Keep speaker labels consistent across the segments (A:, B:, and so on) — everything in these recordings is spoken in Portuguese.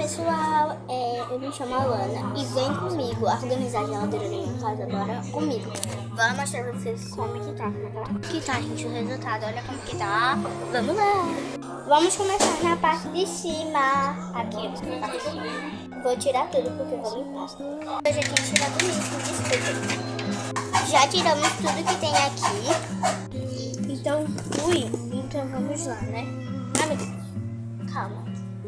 A: Pessoal, eu me chamo Alana e vem comigo organizar a geladeira da minha casa agora comigo. Vou mostrar pra vocês como que tá. Aqui tá, gente, o resultado. Olha como que tá. Vamos lá. Vamos começar na parte de cima. Aqui, na parte de cima. Vou tirar tudo porque eu vou limpar. Eu já tinha tirado isso, desculpa. Já tiramos tudo que tem aqui. Então, então vamos lá, né? Ai, meu Deus. Calma.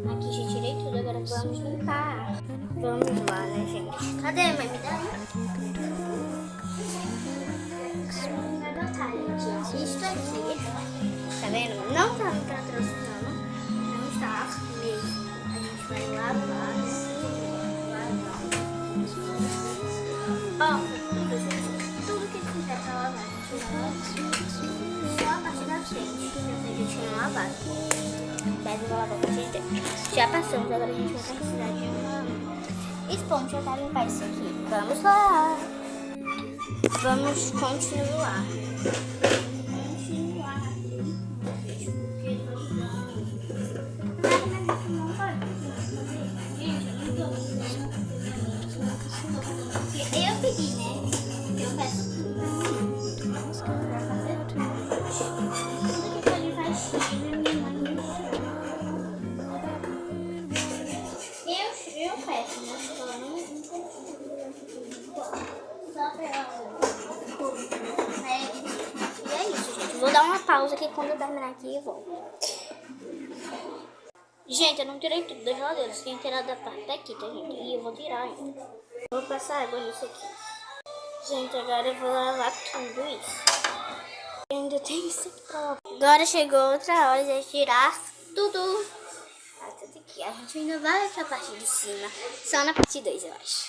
A: Aqui já tirei tudo, agora vamos limpar. Vamos lá, né, gente? Cadê, mãe? Me dá aí. Vai botar, gente, isso aqui. Tá vendo? Não tá patrocinando. Não está mesmo. A gente vai lavar, Ó, tudo, gente. Tudo que quiser pra lavar, a gente lava. Só a parte da frente, que a gente não lavado. Mas eu vou lavar pra gente. Já passamos, agora a gente vai precisar de uma esponja para limpar isso aqui. Vamos lá. Vamos continuar. Eu pedi, né? Eu peço tudo pra fazer tudo que ele faz. Eu peço, né? Só pra e é isso, gente. Vou dar uma pausa aqui. Quando eu terminar aqui eu volto. Gente, eu não tirei tudo da geladeira. Você tem que tirar da parte daqui, tá, gente? E eu vou tirar ainda. Vou passar água nisso aqui. Gente, agora eu vou lavar tudo isso. Eu ainda tenho isso aqui pra lavar. Agora chegou outra hora de tirar tudo. Aqui. A gente ainda vai pra parte de cima. Só na parte 2, eu acho.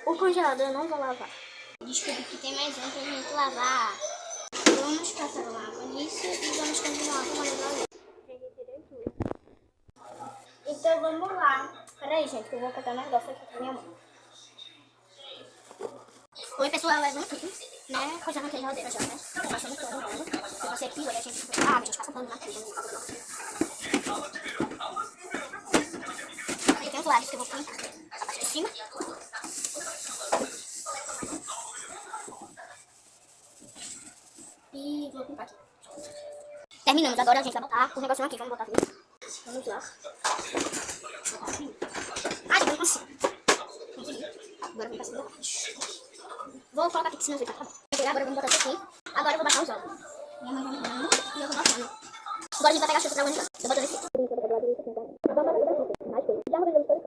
A: O congelador eu não vou lavar. Desculpe que tem mais um pra gente lavar. Vamos passar uma água nisso e vamos continuar com a geladeira. Então vamos lá. Peraí, gente, que eu vou pegar um negócio aqui pra minha mão. Oi, pessoal, é muito, né? Eu já não tenho geladeira já, né? Eu passei no pano, eu passei aqui, olha, a gente... Ah, a gente passa o pano aqui. Aí tem os lados que eu vou pintar. A parte de cima. E vou pintar aqui. Terminamos, agora a gente vai botar o negocinho aqui, vamos botar aqui. Vamos lá. Ah, já vamos assim. Agora vamos passar da parte. Vou colocar aqui, senão vai ficar bom. Agora vamos botar isso aqui. Agora eu vou baixar os ovos. Minha mãe vai me dando e eu vou botando. Agora a gente vai pegar a chuva pra organizar.